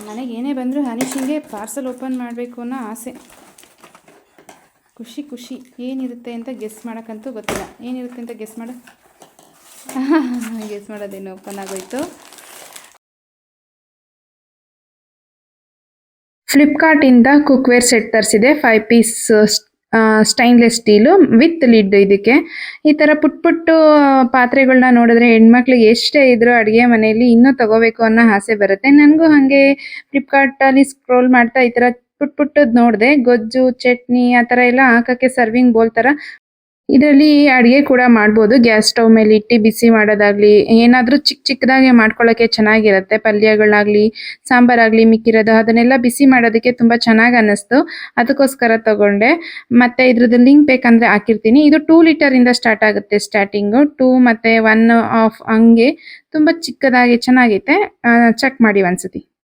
ಮನೆಗೆ ಏನೇ ಬಂದರೂ ಹನೀಶಿಂಗೆ ಪಾರ್ಸಲ್ ಓಪನ್ ಮಾಡಬೇಕು ಅನ್ನೋ ಆಸೆ. ಖುಷಿ ಖುಷಿ. ಏನಿರುತ್ತೆ ಅಂತ ಗೆಸ್ ಮಾಡೋಕ್ಕಂತೂ ಗೊತ್ತಿಲ್ಲ. ಏನಿರುತ್ತೆ ಅಂತ ಗೆಸ್ ಮಾಡು. ಗೆಸ್ ಮಾಡೋದೇನು ಓಪನ್ ಆಗೋಯ್ತು. ಫ್ಲಿಪ್ಕಾರ್ಟಿಂದ ಕುಕ್ವೇರ್ ಸೆಟ್ ತರಿಸಿದೆ. 5 piece stainless steel with lid. ಇದಕ್ಕೆ ಈ ಥರ ಪುಟ್ಟು ಪಾತ್ರೆಗಳನ್ನ ನೋಡಿದ್ರೆ ಹೆಣ್ಮಕ್ಳಿಗೆ ಎಷ್ಟೇ ಇದ್ರೂ ಅಡುಗೆ ಮನೆಯಲ್ಲಿ ಇನ್ನೂ ತಗೋಬೇಕು ಅನ್ನೋ ಆಸೆ ಬರುತ್ತೆ. ನನಗೂ ಹಾಗೆ ಫ್ಲಿಪ್ಕಾರ್ಟಲ್ಲಿ ಸ್ಕ್ರೋಲ್ ಮಾಡ್ತಾ ಈ ಥರ ಪುಟ್ಟದ್ದು ನೋಡಿದೆ. ಗೊಜ್ಜು, ಚಟ್ನಿ ಆ ಥರ ಎಲ್ಲ ಹಾಕೋಕ್ಕೆ ಸರ್ವಿಂಗ್ ಬೋಲ್ ಥರ. ಇದರಲ್ಲಿ ಅಡುಗೆ ಕೂಡ ಮಾಡ್ಬೋದು. ಗ್ಯಾಸ್ ಸ್ಟವ್ ಮೇಲೆ ಇಟ್ಟು ಬಿಸಿ ಮಾಡೋದಾಗ್ಲಿ, ಏನಾದರೂ ಚಿಕ್ಕದಾಗೆ ಮಾಡ್ಕೊಳ್ಳೋಕ್ಕೆ ಚೆನ್ನಾಗಿರುತ್ತೆ. ಪಲ್ಯಗಳಾಗಲಿ, ಸಾಂಬಾರಾಗಲಿ ಮಿಕ್ಕಿರೋದು ಅದನ್ನೆಲ್ಲ ಬಿಸಿ ಮಾಡೋದಕ್ಕೆ ತುಂಬ ಚೆನ್ನಾಗಿ ಅನ್ನಿಸ್ತು. ಅದಕ್ಕೋಸ್ಕರ ತಗೊಂಡೆ. ಮತ್ತು ಇದ್ರದ್ದು ಲಿಂಕ್ ಬೇಕಂದರೆ ಹಾಕಿರ್ತೀನಿ. ಇದು 2 ಲೀಟರಿಂದ ಸ್ಟಾರ್ಟ್ ಆಗುತ್ತೆ. ಸ್ಟಾರ್ಟಿಂಗು 2 ಮತ್ತು 1 ಆಫ್ ಹಂಗೆ ತುಂಬ ಚಿಕ್ಕದಾಗಿ ಚೆನ್ನಾಗೈತೆ. ಚೆಕ್ ಮಾಡಿ ಒಂದ್ಸತಿ.